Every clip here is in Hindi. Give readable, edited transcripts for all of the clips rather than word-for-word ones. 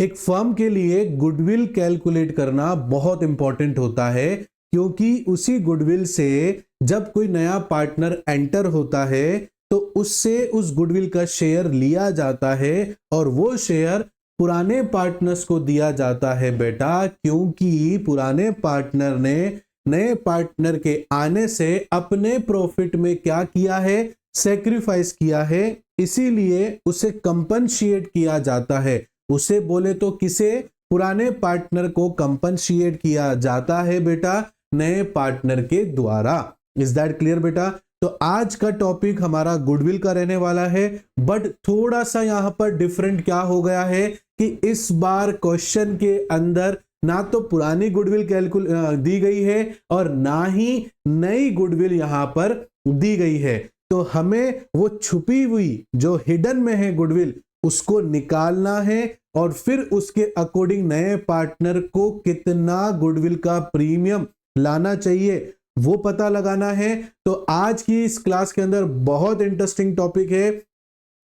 एक फर्म के लिए गुडविल कैलकुलेट करना बहुत इंपॉर्टेंट होता है, क्योंकि उसी गुडविल से जब कोई नया पार्टनर एंटर होता है तो उससे उस गुडविल का शेयर लिया जाता है और वो शेयर पुराने पार्टनर्स को दिया जाता है बेटा, क्योंकि पुराने पार्टनर ने नए पार्टनर के आने से अपने प्रॉफिट में क्या किया है, सैक्रिफाइस किया है, इसीलिए उसे कंपनशिएट किया जाता है। उसे बोले तो किसे, पुराने पार्टनर को कंपनशिएट किया जाता है बेटा नए पार्टनर के द्वारा। इज दैट क्लियर बेटा? तो आज का टॉपिक हमारा गुडविल का रहने वाला है, बट थोड़ा सा यहां पर डिफरेंट क्या हो गया है कि इस बार क्वेश्चन के अंदर ना तो पुरानी गुडविल दी गई है और ना ही नई गुडविल यहां पर दी गई है। तो हमें वो छुपी हुई जो हिडन में है गुडविल उसको निकालना है और फिर उसके अकॉर्डिंग नए पार्टनर को कितना गुडविल का प्रीमियम लाना चाहिए वो पता लगाना है। तो आज की इस क्लास के अंदर बहुत इंटरेस्टिंग टॉपिक है,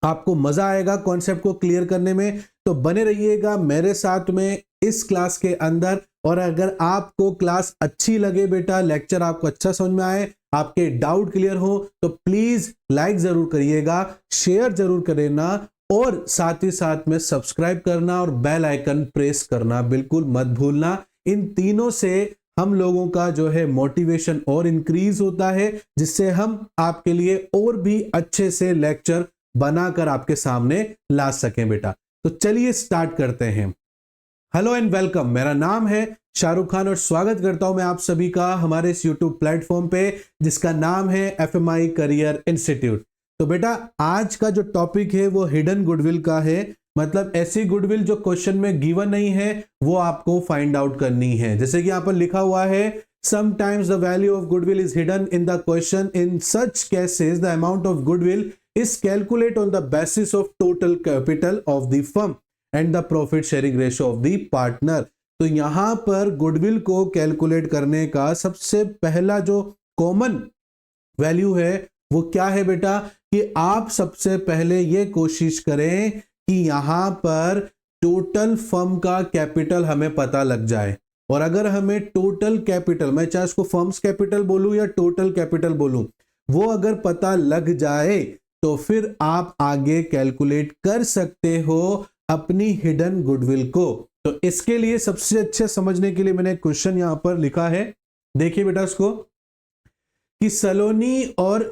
आपको मजा आएगा कॉन्सेप्ट को क्लियर करने में, तो बने रहिएगा मेरे साथ में इस क्लास के अंदर। और अगर आपको क्लास अच्छी लगे बेटा, लेक्चर आपको अच्छा समझ में आए, आपके डाउट क्लियर हो, तो प्लीज लाइक जरूर करिएगा, शेयर जरूर करेना और साथ ही साथ में सब्सक्राइब करना और बेल आइकन प्रेस करना बिल्कुल मत भूलना। इन तीनों से हम लोगों का जो है मोटिवेशन और इंक्रीज होता है, जिससे हम आपके लिए और भी अच्छे से लेक्चर बनाकर आपके सामने ला सकें बेटा। तो चलिए स्टार्ट करते हैं। हेलो एंड वेलकम, मेरा नाम है शाहरुख खान और स्वागत करता हूं मैं आप सभी का हमारे इस यूट्यूब प्लेटफॉर्म पे जिसका नाम है FMI करियर इंस्टीट्यूट। तो बेटा आज का जो टॉपिक है वो हिडन गुडविल का है, मतलब ऐसी गुडविल जो क्वेश्चन में गिवन नहीं है वो आपको फाइंड आउट करनी है। जैसे कि यहाँ पर लिखा हुआ है, sometimes the value of goodwill is hidden in the question, in such cases the amount of goodwill is calculate on the basis of total capital of the firm and the profit sharing ratio of the partner. तो यहां पर गुडविल को कैलकुलेट करने का सबसे पहला जो कॉमन वैल्यू है वो क्या है बेटा, कि आप सबसे पहले ये कोशिश करें कि यहां पर टोटल फर्म का कैपिटल हमें पता लग जाए। और अगर हमें टोटल कैपिटल, मैं चाहे उसको फर्म्स कैपिटल बोलूं या टोटल कैपिटल बोलूं, वो अगर पता लग जाए तो फिर आप आगे कैलकुलेट कर सकते हो अपनी हिडन गुडविल को। तो इसके लिए सबसे अच्छे समझने के लिए मैंने क्वेश्चन यहां पर लिखा है, देखिए बेटा उसको, कि सलोनी और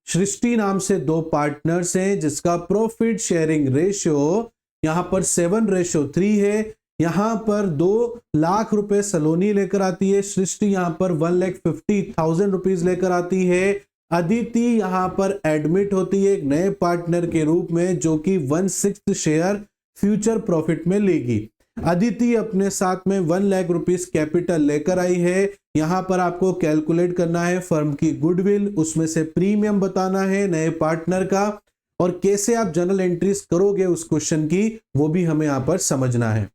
सृष्टि नाम से दो पार्टनर्स हैं जिसका प्रॉफिट शेयरिंग रेशियो यहां पर 7:3 है। यहां पर 2 लाख रुपए सलोनी लेकर आती है, सृष्टि यहां पर 1,50,000 रुपीज लेकर आती है। अदिति यहां पर एडमिट होती है एक नए पार्टनर के रूप में जो कि 1/6 शेयर फ्यूचर प्रॉफिट में लेगी। अदिति अपने साथ में 1 लाख रुपीस कैपिटल लेकर आई है। यहां पर आपको कैलकुलेट करना है फर्म की गुडविल, उसमें से प्रीमियम बताना है नए पार्टनर का, और कैसे आप जर्नल एंट्रीज करोगे उस क्वेश्चन की वो भी हमें यहां पर समझना है।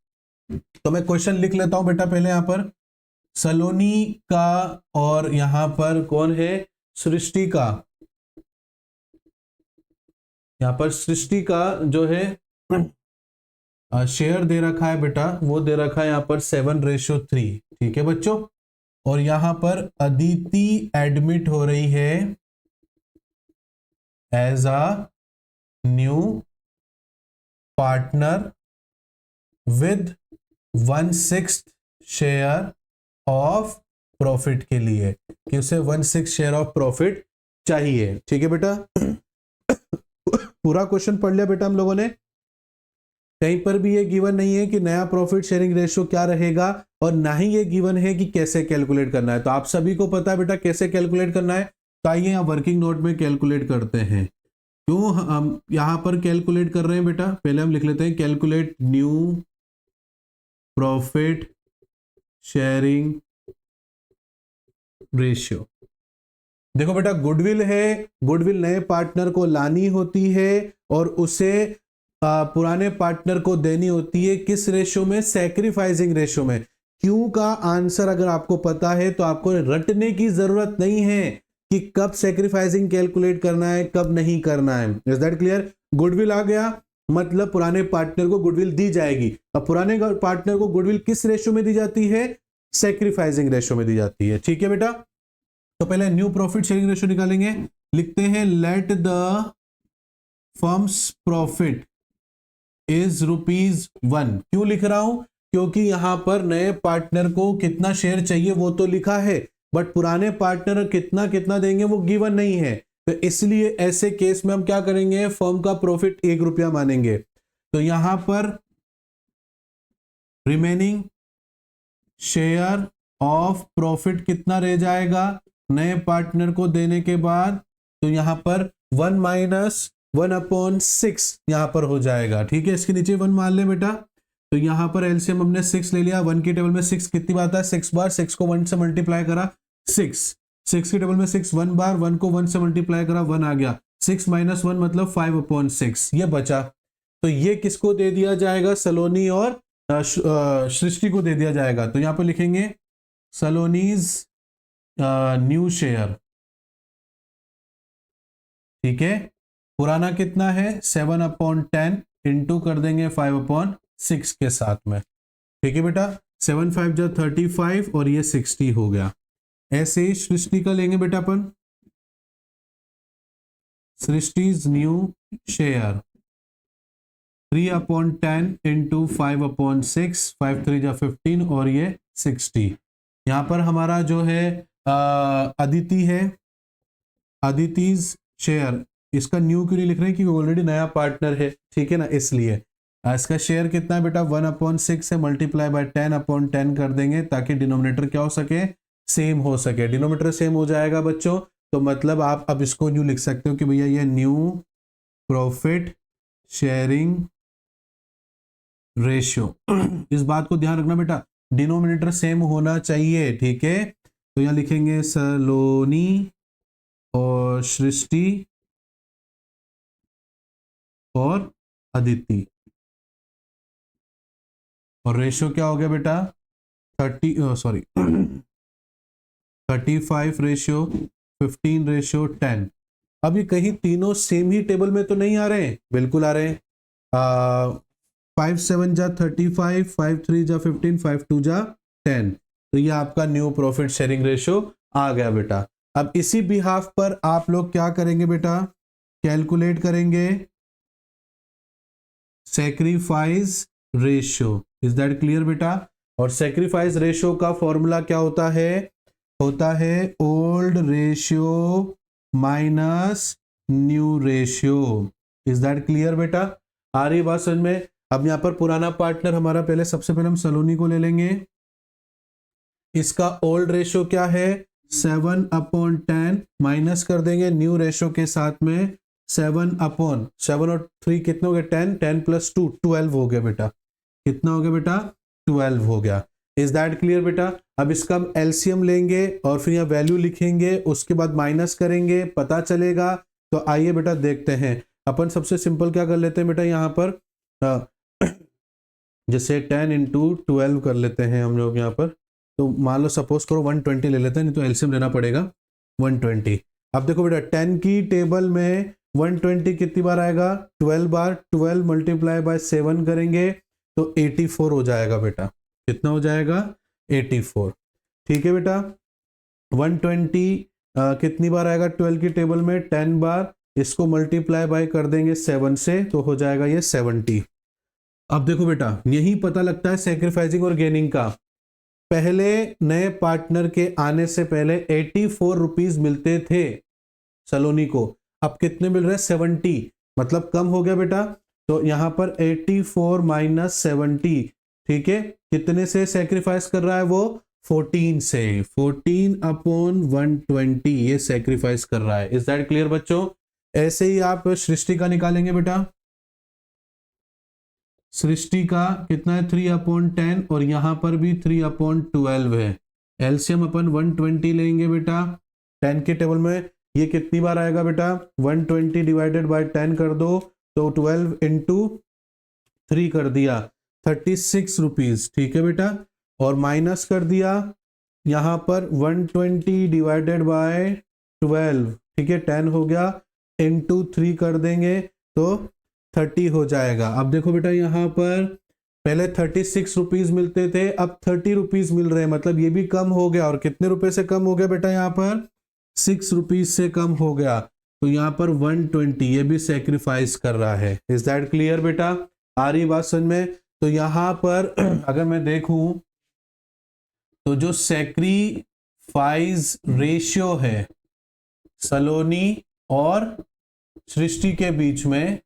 तो मैं क्वेश्चन लिख लेता हूं बेटा पहले, यहां पर सलोनी का और यहां पर कौन है, सृष्टि का। यहां पर सृष्टि का जो है शेयर दे रखा है बेटा, वो दे रखा है यहां पर 7:3, ठीक है बच्चों। और यहां पर अदिति एडमिट हो रही है as a new partner with 1/6 share of profit के लिए, कि उसे 1/6 शेयर ऑफ प्रॉफिट चाहिए, ठीक है बेटा। पूरा क्वेश्चन पढ़ लिया बेटा हम लोगों ने, कहीं पर भी ये गिवन नहीं है कि नया प्रॉफिट शेयरिंग रेशियो क्या रहेगा और ना ही ये गिवन है कि कैसे कैलकुलेट करना है। तो आप सभी को पता है बेटा कैसे कैलकुलेट करना है, तो आइए यहाँ वर्किंग नोट में कैलकुलेट करते हैं। क्यों हम यहां पर कैलकुलेट कर रहे हैं बेटा, पहले हम लिख लेते हैं calculate new profit sharing ratio. देखो बेटा गुडविल है, गुडविल नए पार्टनर को लानी होती है और उसे पुराने पार्टनर को देनी होती है किस रेशो में, सैक्रिफाइसिंग रेशो में। क्यों का आंसर अगर आपको पता है तो आपको रटने की जरूरत नहीं है कि कब सैक्रिफाइसिंग कैलकुलेट करना है कब नहीं करना है। Is that clear? गुडविल आ गया, मतलब पुराने पार्टनर को गुडविल दी जाएगी। अब पुराने पार्टनर को गुडविल किस रेशियो में दी जाती है? सैक्रिफाइसिंग रेशियो में दी जाती है। ठीक है बेटा, तो पहले न्यू प्रॉफिट शेयरिंग रेशियो निकालेंगे। लिखते हैं let the firms profit is ₹1। क्यों लिख रहा हूं? क्योंकि यहां पर नए पार्टनर को कितना शेयर चाहिए वो तो लिखा है, बट पुराने पार्टनर कितना कितना देंगे वो गिवन नहीं है। तो इसलिए ऐसे केस में हम क्या करेंगे, फर्म का प्रॉफिट ₹1 मानेंगे। तो यहां पर रिमेनिंग शेयर ऑफ प्रॉफिट कितना रह जाएगा नए पार्टनर को देने के बाद? तो यहां पर 1 माइनस 1/6 यहां पर हो जाएगा। ठीक है, इसके नीचे 1 मान ले बेटा। तो यहां पर एलसीएम हमने 6 ले लिया। 1 की टेबल में 6 कितनी बार था? 6 बार। 6 को 1 से मल्टीप्लाई करा 6 की टेबल में 6 1 बार, 1 को 1 से मल्टीप्लाई करा 1 आ गया। 6 माइनस 1 मतलब 5/6 ये बचा। तो ये किसको दे दिया जाएगा? सलोनी और सृष्टि को दे दिया जाएगा। तो यहां पर लिखेंगे सलोनीज न्यू शेयर। ठीक है, पुराना कितना है? 7/10 इंटू कर देंगे 5/6 के साथ में। ठीक है बेटा, 7 5 जा 35 और ये 60 हो गया। ऐसे ही सृष्टि का लेंगे बेटा अपन, सृष्टिज न्यू शेयर 3/10 इंटू 5/6, 5 3 जा 15 और ये 60। यहां पर हमारा जो है अदिति है, अदितिज शेयर। इसका न्यू क्यों नहीं लिख रहे हैं? क्योंकि ऑलरेडी नया पार्टनर है। ठीक है ना, इसलिए इसका शेयर कितना है बेटा? 1/6 से मल्टीप्लाई बाय 10/10 कर देंगे ताकि डिनोमिनेटर क्या हो सके? सेम हो सके। डिनोमिनेटर सेम हो जाएगा बच्चों, तो मतलब आप अब इसको न्यू लिख सकते हो कि भैया ये न्यू प्रॉफिट शेयरिंग रेशियो। इस बात को ध्यान रखना बेटा, डिनोमिनेटर सेम होना चाहिए। ठीक है, तो यहां लिखेंगे सलोनी और सृष्टि और अदिति, और रेशियो क्या हो गया बेटा? 35 रेशियो 15 रेशियो 10। अब ये कहीं तीनों सेम ही टेबल में तो नहीं आ रहे हैं? बिल्कुल आ रहे हैं। 5 7 जा 35, 5 3 जा 15, 5 2 जा 10। तो ये आपका न्यू प्रॉफिट शेयरिंग रेशियो आ गया बेटा। अब इसी बिहाफ पर आप लोग क्या करेंगे बेटा? कैलकुलेट करेंगे sacrifice ratio. Is that clear बेटा? और सैक्रिफाइस रेशियो का फॉर्मूला क्या होता है? होता है old ratio minus new ratio. Is that clear बेटा? आ रही बात समझ में? अब यहां पर पुराना पार्टनर हमारा, पहले सबसे पहले हम सलोनी को ले लेंगे। इसका ओल्ड रेशियो क्या है? 7/10 माइनस कर देंगे न्यू रेशियो के साथ में 7 और 3 कितने हो गए? 10, 10 + 2 12 हो गया बेटा। कितना हो गया बेटा? 12 हो गया। इज दैट क्लियर बेटा? अब इसका हम एलसीएम लेंगे और फिर यहाँ वैल्यू लिखेंगे, उसके बाद माइनस करेंगे, पता चलेगा। तो आइए बेटा देखते हैं। अपन सबसे सिंपल क्या कर लेते हैं बेटा, यहाँ पर जैसे 10 × 12 कर लेते हैं हम लोग यहाँ पर। तो मान लो सपोज करो 120 ले लेते हैं, नहीं तो एलसीएम लेना पड़ेगा 120। अब देखो बेटा 10 की टेबल में 120 कितनी बार आएगा? 12 बार। 12 मल्टीप्लाई बाय 7 करेंगे तो 84 हो जाएगा बेटा। कितना हो जाएगा? 84। ठीक है बेटा, 120 कितनी बार आएगा 12 की टेबल में? 10 बार। इसको मल्टीप्लाई बाय कर देंगे 7 से तो हो जाएगा ये 70। अब देखो बेटा, यही पता लगता है सैक्रिफाइसिंग और गेनिंग का। पहले नए पार्टनर के आने से पहले 84 रुपीज मिलते थे सलोनी को, अब कितने मिल रहे हैं? 70, मतलब कम हो गया बेटा। तो यहां पर 84 माइनस 70, ठीक है, कितने से सैक्रिफाइस कर रहा है वो? 14 से। 14/120 ये सैक्रिफाइस कर रहा है। इज दैट क्लियर बच्चों? ऐसे ही आप सृष्टि का निकालेंगे बेटा। सृष्टि का कितना है? 3/10 और यहां पर भी 3/12 है। एलसीएम अपन 120 लेंगे बेटा 10 के टेबल में। ये कितनी बार आएगा बेटा? 120 डिवाइडेड बाय 10 कर दो तो 12 × 3 कर दिया 36 रुपीज। ठीक है बेटा, और माइनस कर दिया यहां पर 120 डिवाइडेड बाय 12, ठीक है, 10 हो गया, × 3 कर देंगे तो 30 हो जाएगा। अब देखो बेटा यहाँ पर पहले 36 रुपीज मिलते थे, अब 30 रुपीज मिल रहे हैं, मतलब ये भी कम हो गया। और कितने रुपए से कम हो गया बेटा? यहाँ पर 6 रुपीज से कम हो गया। तो यहाँ पर 120 ये भी सेक्रीफाइस कर रहा है। इज दैट क्लियर बेटा? आ रही बात समझ में? तो यहाँ पर अगर मैं देखूं तो जो सेक्रीफाइस रेशियो है सलोनी और सृष्टि के बीच में,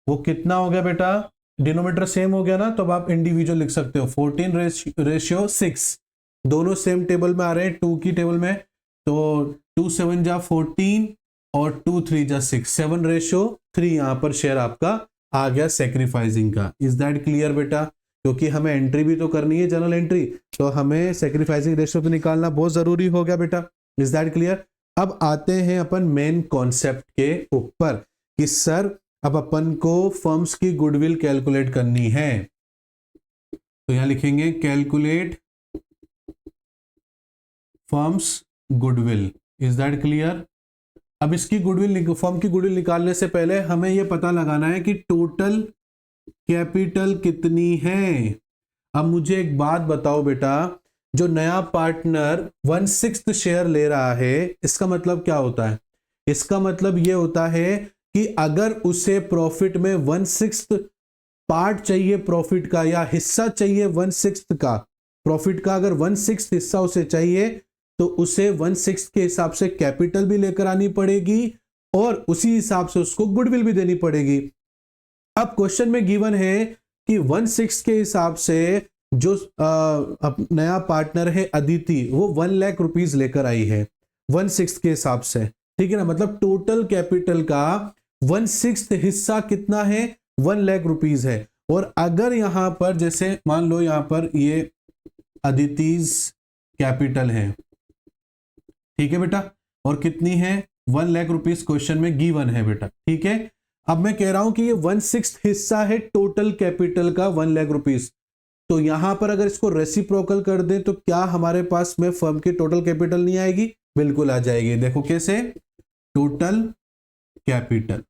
वो कितना हो गया बेटा? डिनोमिनेटर सेम हो गया ना, तो अब आप इंडिविजुअल लिख सकते हो। 14:6 दोनों सेम टेबल में आ रहे हैं, 2 की टेबल में। तो 2 7 जा 14 और 2 3 जा 6, 7:3 यहां पर शेयर आपका आ गया सेक्रीफाइसिंग का। इज दैट क्लियर बेटा? क्योंकि हमें एंट्री भी तो करनी है, जनरल एंट्री, तो हमें सेक्रीफाइसिंग रेशियो तो निकालना बहुत जरूरी हो गया बेटा। Is that clear? अब आते हैं अपन मेन कॉन्सेप्ट के ऊपर कि सर अब अपन को फर्म्स की गुडविल कैलकुलेट करनी है। तो यहां लिखेंगे calculate firms goodwill. Is that clear? अब इसकी गुडविल, फर्म की गुडविल निकालने से पहले हमें यह पता लगाना है कि टोटल कैपिटल कितनी है। अब मुझे एक बात बताओ बेटा, जो नया पार्टनर 1/6 शेयर ले रहा है, इसका मतलब क्या होता है? इसका मतलब यह होता है कि अगर उसे प्रॉफिट में 1/6 पार्ट चाहिए प्रॉफिट का, या हिस्सा चाहिए 1/6 का प्रॉफिट का, अगर 1/6 हिस्सा उसे चाहिए तो उसे 1/6 के हिसाब से कैपिटल भी लेकर आनी पड़ेगी और उसी हिसाब से उसको गुडविल भी देनी पड़ेगी। अब क्वेश्चन में गिवन है कि 1/6 के हिसाब से जो नया पार्टनर है अदिति, वो 1 लाख रुपीज लेकर आई है 1/6 के हिसाब से, ठीक है ना? मतलब टोटल कैपिटल का 1/6 हिस्सा कितना है? 1 लाख रुपीज है। और अगर यहां पर जैसे मान लो यहां पर ये अदितिज कैपिटल है, ठीक है बेटा, और कितनी है? 1 लाख रुपीज क्वेश्चन में गिवन है बेटा, ठीक है। अब मैं कह रहा हूं कि ये 1/6 हिस्सा है टोटल कैपिटल का 1 लाख रुपीज। तो यहां पर अगर इसको रेसिप्रोकल कर दें तो क्या हमारे पास में फर्म की टोटल कैपिटल नहीं आएगी? बिल्कुल आ जाएगी। देखो कैसे? टोटल कैपिटल,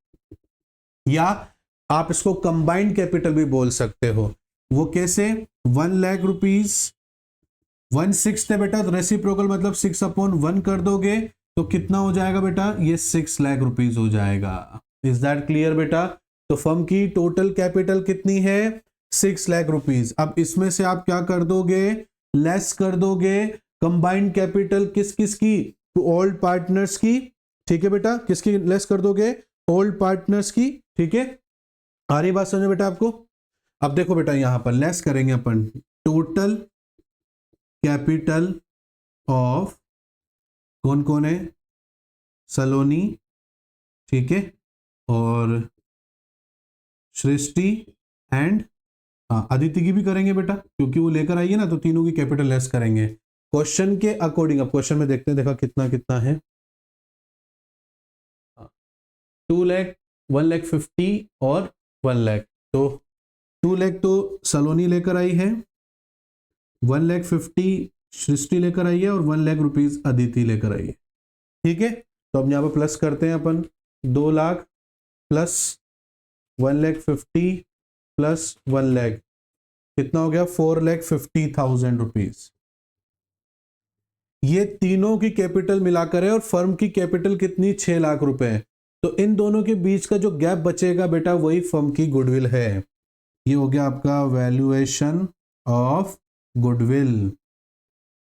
या आप इसको कंबाइंड कैपिटल भी बोल सकते हो। वो कैसे? 1 लाख रुपीज 1/6 है बेटा, तो रेसिप्रोकल मतलब 6/1 कर दोगे तो कितना हो जाएगा बेटा? ये 6 लाख रुपीज हो जाएगा। इज दैट क्लियर बेटा? तो फर्म की टोटल कैपिटल कितनी है? 6 लाख रुपीज। अब इसमें से आप क्या कर दोगे? लेस कर दोगे कंबाइंड कैपिटल किस किस की? ओल्ड पार्टनर्स की, ठीक है बेटा। किसकी लेस कर दोगे? ओल्ड पार्टनर्स की, ठीक है। आ रही बात समझो बेटा आपको? अब देखो बेटा यहां पर लेस करेंगे अपन टोटल कैपिटल ऑफ कौन कौन है? सलोनी, ठीक है, और सृष्टि एंड अदिति की भी करेंगे बेटा, क्योंकि वो लेकर आई है ना, तो तीनों की कैपिटल लेस करेंगे क्वेश्चन के अकॉर्डिंग। अब क्वेश्चन में देखते हैं, देखा कितना कितना है। 2 लाख, 1,50,000 और 1 लाख। तो 2 लाख तो सलोनी लेकर आई है, 1,50,000 सृष्टि लेकर आई है और 1 लाख रुपीज अदिति लेकर आई है, ठीक है। तो अब यहाँ पर प्लस करते हैं अपन, 2 लाख प्लस 1,50,000 प्लस 1 लाख, कितना हो गया? 4,50,000 रुपीज। ये तीनों की कैपिटल मिलाकर है और फर्म की कैपिटल कितनी? 6 लाख रुपए। तो इन दोनों के बीच का जो गैप बचेगा बेटा, वही फर्म की गुडविल है। ये हो गया आपका valuation of goodwill.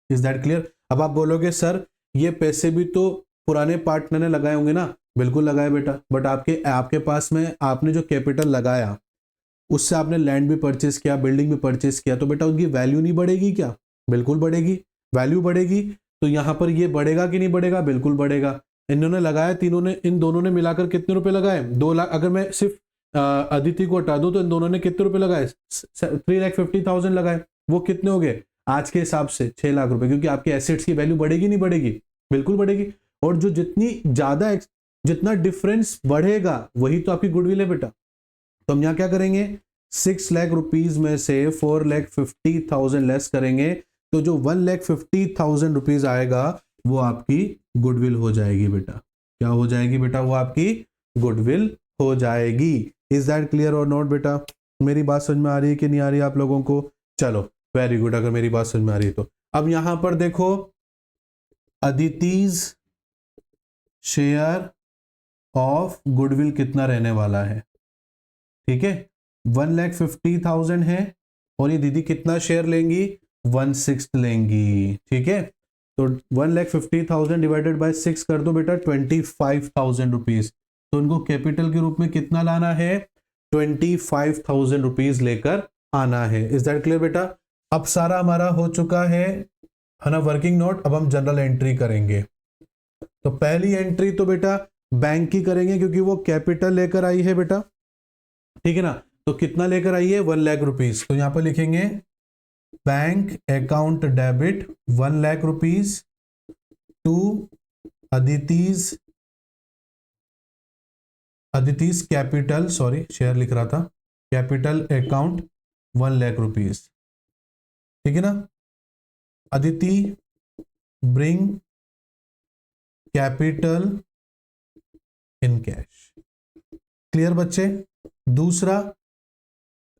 Is that clear? अब आप बोलोगे सर ये पैसे भी तो पुराने पार्टनर ने लगाए होंगे ना? बिल्कुल लगाए बेटा, बट आपके पास में आपने जो कैपिटल लगाया उससे आपने लैंड भी परचेस किया, बिल्डिंग भी परचेस किया, तो बेटा उनकी वैल्यू नहीं बढ़ेगी क्या? बिल्कुल बढ़ेगी, वैल्यू बढ़ेगी। तो यहां पर ये बढ़ेगा कि नहीं बढ़ेगा? बिल्कुल बढ़ेगा। इन्होंने लगाया, तीनों ने, इन दोनों ने मिलाकर कितने रुपए लगाए? 2 लाख। अगर मैं सिर्फ अदिति को हटा दूं तो इन दोनों ने कितने रुपए लगाए? 3,50,000 लगाए। वो कितने हो गए आज के हिसाब से? 6 लाख रुपए, क्योंकि आपके एसेट्स की वैल्यू बढ़ेगी नहीं बढ़ेगी? बिल्कुल बढ़ेगी। और जो जितना डिफरेंस बढ़ेगा वही तो आपकी गुडविल है बेटा। तो हम यहाँ क्या करेंगे? 6 लाख रुपीज में से 4,50,000 लेस करेंगे, तो जो 1,50,000 रुपीज आएगा वो आपकी गुडविल हो जाएगी बेटा। क्या हो जाएगी बेटा? वो आपकी गुडविल हो जाएगी। इज दैट क्लियर और नॉट बेटा? मेरी बात समझ में आ रही है कि नहीं आ रही है आप लोगों को? चलो वेरी गुड, अगर मेरी बात समझ में आ रही है तो। अब यहां पर देखो, अदितिज शेयर ऑफ गुडविल कितना रहने वाला है, ठीक है, 1,50,000 है, और ये दीदी कितना शेयर लेंगी, 1/6 लेंगी, ठीक है। तो 1,50,000 डिवाइडेड बाय 6 कर दो बेटा, 25,000 रुपीज। तो उनको कैपिटल के रूप में कितना लाना है, 25,000 रुपीज लेकर आना है। इज दैट क्लियर बेटा? अब सारा हमारा हो चुका है ना वर्किंग नोट। अब हम जनरल एंट्री करेंगे। तो पहली एंट्री तो बेटा बैंक की करेंगे, क्योंकि वो कैपिटल लेकर आई है बेटा, ठीक है ना। तो कितना लेकर आई है, 1 लाख रुपीज। तो यहां पर लिखेंगे bank account debit 1 lakh rupees to Aditi's capital, sorry share लिख रहा था, कैपिटल अकाउंट 1 लाख रुपीज, ठीक है ना। Aditi bring capital in cash. Clear बच्चे? दूसरा,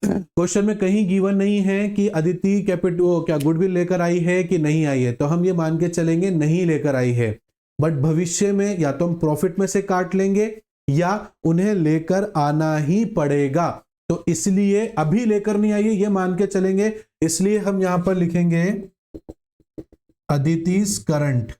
क्वेश्चन में कहीं गिवन नहीं है कि अदिति कैपिटल क्या गुडविल लेकर आई है कि नहीं आई है, तो हम ये मान के चलेंगे नहीं लेकर आई है। बट भविष्य में या तो हम प्रॉफिट में से काट लेंगे या उन्हें लेकर आना ही पड़ेगा, तो इसलिए अभी लेकर नहीं आई है ये मान के चलेंगे। इसलिए हम यहां पर लिखेंगे अदितिज करंट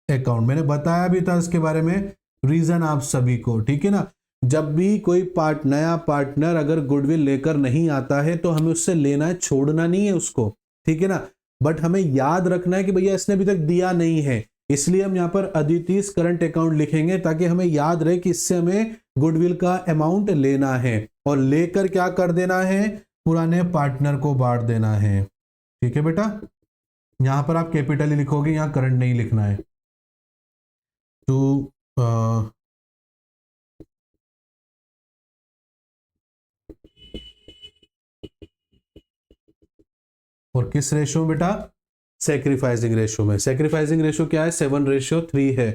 अकाउंट। मैंने बताया भी था इसके बारे में, रीजन आप सभी को, ठीक है ना। जब भी कोई नया पार्टनर अगर गुडविल लेकर नहीं आता है तो हमें उससे लेना है, छोड़ना नहीं है उसको, ठीक है ना। बट हमें याद रखना है कि भैया इसने अभी तक दिया नहीं है, इसलिए हम यहाँ पर अदितिज करंट अकाउंट लिखेंगे, ताकि हमें याद रहे कि इससे हमें गुडविल का अमाउंट लेना है और लेकर क्या कर देना है, पुराने पार्टनर को बांट देना है, ठीक है बेटा। यहां पर आप कैपिटल ही लिखोगे, यहां करंट नहीं लिखना है। तो और किस रेशो में बेटा, सैक्रिफाइसिंग रेशो में। सैक्रिफाइसिंग रेशो क्या है, 7:3 है।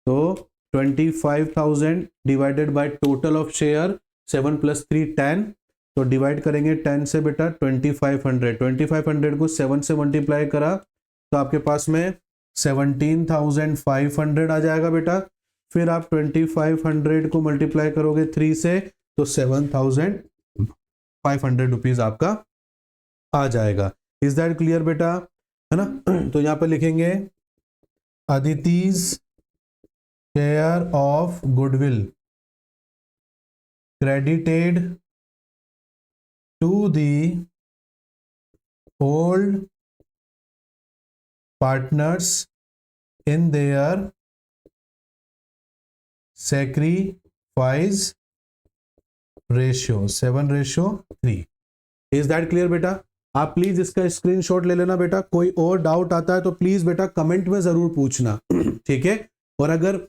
तो 25,000 divided by total of share, 7 + 3 10, तो डिवाइड करेंगे 10 से बेटा 2500 को 7 से मल्टीप्लाई करा तो आपके पास में 17,500 आ जाएगा बेटा। फिर आप 2500 को मल्टीप्लाई करोगे 3 से तो 7,500 रुपीज आपका आ जाएगा। इज दैट क्लियर बेटा, है ना। तो यहां पर लिखेंगे Aditi's share of goodwill credited to the old partners in their sacrifice ratio 7:3। Is that clear बेटा? आप प्लीज इसका स्क्रीनशॉट ले लेना बेटा। कोई और डाउट आता है तो प्लीज बेटा कमेंट में जरूर पूछना, ठीक है। और अगर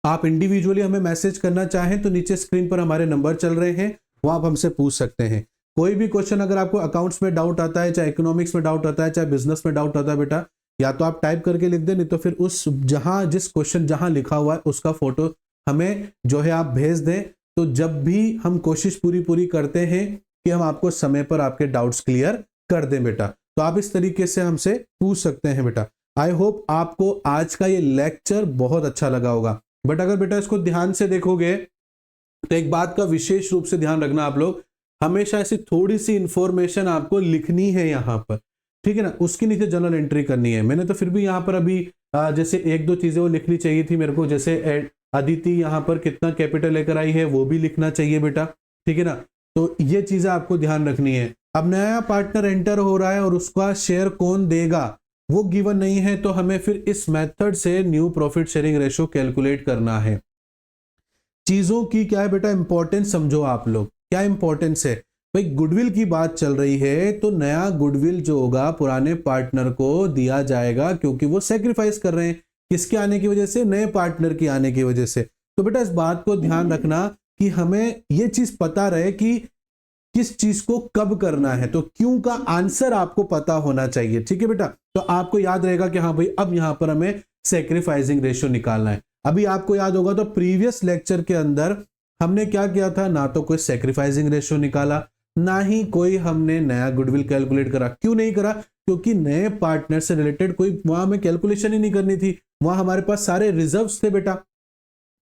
आप इंडिविजुअली हमें मैसेज करना चाहें तो नीचे स्क्रीन पर हमारे नंबर चल रहे हैं, वो आप हमसे पूछ सकते हैं। कोई भी क्वेश्चन अगर आपको अकाउंट्स में डाउट आता है, चाहे इकोनॉमिक्स में डाउट आता है, चाहे बिजनेस में डाउट आता है बेटा, या तो आप टाइप करके लिख दें, नहीं तो फिर उस जिस क्वेश्चन जहां लिखा हुआ है उसका फोटो हमें जो है आप भेज दें। तो जब भी हम कोशिश पूरी करते हैं कि हम आपको समय पर आपके डाउट्स क्लियर कर दें बेटा, तो आप इस तरीके से हमसे पूछ सकते हैं बेटा। आई होप आपको आज का ये लेक्चर बहुत अच्छा लगा होगा। बट अगर बेटा इसको ध्यान से देखोगे तो एक बात का विशेष रूप से ध्यान रखना, आप लोग हमेशा ऐसी थोड़ी सी इंफॉर्मेशन आपको लिखनी है यहाँ पर, ठीक है ना। उसके नीचे जनरल एंट्री करनी है। मैंने तो फिर भी यहाँ पर अभी जैसे 1-2 चीजें वो लिखनी चाहिए थी मेरे को, जैसे अदिति यहाँ पर कितना कैपिटल लेकर आई है वो भी लिखना चाहिए बेटा, ठीक है ना। तो ये चीजें आपको ध्यान रखनी है। अब नया पार्टनर एंटर हो रहा है और उसका शेयर कौन देगा वो गिवन नहीं है, तो हमें फिर इस मेथड से new profit sharing ratio calculate करना है। चीजों की क्या है बेटा इंपॉर्टेंस समझो आप लोग, क्या इंपॉर्टेंस है भाई। गुडविल की बात चल रही है तो नया गुडविल जो होगा पुराने पार्टनर को दिया जाएगा, क्योंकि वो सेक्रीफाइस कर रहे हैं किसके आने की वजह से, नए पार्टनर की आने की वजह से। तो बेटा इस बात को ध्यान रखना कि हमें ये चीज पता रहे कि किस चीज को कब करना है, तो क्यों का आंसर आपको पता होना चाहिए, ठीक है बेटा। तो आपको याद रहेगा कि हाँ भाई अब यहां पर हमें सैक्रिफाइसिंग रेशियो निकालना है। अभी आपको याद होगा तो प्रीवियस लेक्चर के अंदर हमने क्या किया था, ना तो कोई सैक्रिफाइसिंग रेशियो निकाला, ना ही कोई हमने नया गुडविल कैलकुलेट करा। क्यों नहीं करा? क्योंकि नए पार्टनर से रिलेटेड कोई वहां हमें कैलकुलेशन ही नहीं करनी थी, वहां हमारे पास सारे रिजर्व्स थे बेटा,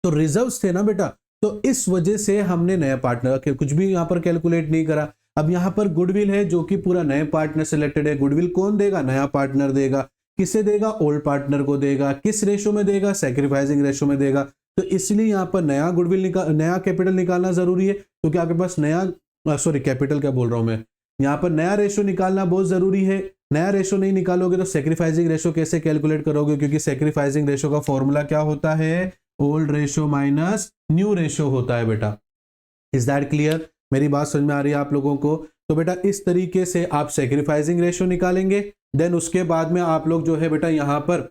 तो रिजर्व्स थे ना बेटा, तो इस वजह से हमने नया पार्टनर के कुछ भी यहां पर कैलकुलेट नहीं करा। अब यहां पर गुडविल है जो कि पूरा नए पार्टनर से रिलेटेड है, गुडविल कौन देगा? नया पार्टनर देगा। किसे देगा? ओल्ड पार्टनर को देगा। किस रेशो में देगा? सैक्रिफाइसिंग रेशो में देगा। तो इसलिए यहां पर नया गुडविल नया कैपिटल निकालना जरूरी है, क्योंकि आपके पास नया कैपिटल क्या बोल रहा हूं मैं, यहां पर नया रेशो निकालना बहुत जरूरी है। नया रेशो नहीं निकालोगे तो सैक्रिफाइसिंग रेशो कैसे कैलकुलेट करोगे? क्योंकि सैक्रिफाइसिंग रेशो का फॉर्मूला क्या होता है? Old ratio minus new ratio होता है बेटा। Is that clear? मेरी बात समझ में आ रही है आप लोगों को? तो बेटा इस तरीके से आप सैक्रिफाइसिंग रेशो निकालेंगे, देन उसके बाद में आप लोग जो है बेटा यहां पर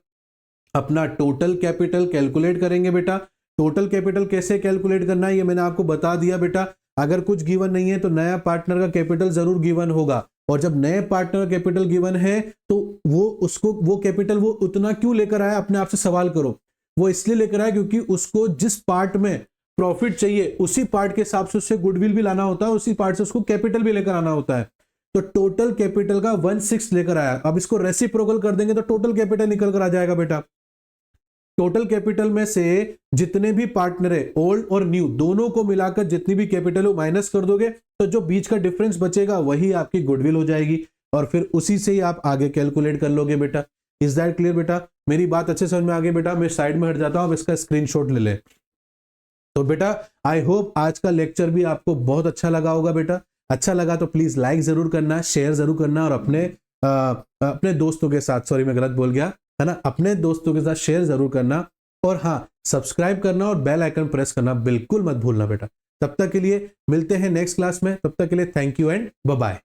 अपना टोटल कैपिटल कैलकुलेट करेंगे बेटा। टोटल कैपिटल कैसे कैलकुलेट करना है ये मैंने आपको बता दिया बेटा। अगर कुछ गिवन नहीं है तो नया पार्टनर का कैपिटल जरूर गिवन होगा, और जब नए पार्टनर का कैपिटल गिवन है तो वो कैपिटल वो उतना क्यों लेकर आया, अपने आप से सवाल करो। वो इसलिए लेकर आया क्योंकि उसको जिस पार्ट में प्रॉफिट चाहिए उसी पार्ट के हिसाब से उससे गुडविल भी लाना होता है, उसी पार्ट से उसको कैपिटल भी लेकर आना होता है। तो टोटल कैपिटल का 1/6 लेकर आया। अब इसको रेसिप्रोकल कर देंगे तो टोटल कैपिटल निकल कर आ जाएगा बेटा। टोटल कैपिटल में से जितने भी पार्टनर है ओल्ड और न्यू दोनों को मिलाकर जितनी भी कैपिटल हो माइनस कर दोगे तो जो बीच का डिफरेंस बचेगा वही आपकी गुडविल हो जाएगी, और फिर उसी से ही आप आगे कैलकुलेट कर लोगे बेटा। इज दैट क्लियर बेटा? मेरी बात अच्छे समझ में आ गई बेटा? मैं साइड में हट जाता हूं, अब इसका स्क्रीनशॉट ले ले। तो बेटा आई होप आज का लेक्चर भी आपको बहुत अच्छा लगा होगा बेटा। अच्छा लगा तो प्लीज लाइक जरूर करना, शेयर जरूर करना, और अपने दोस्तों के साथ, सॉरी मैं गलत बोल गया है ना, अपने दोस्तों के साथ शेयर जरूर करना, और हाँ सब्सक्राइब करना और बेल आइकन प्रेस करना बिल्कुल मत भूलना बेटा। तब तक के लिए मिलते हैं नेक्स्ट क्लास में, तब तक के लिए thank you and bye bye.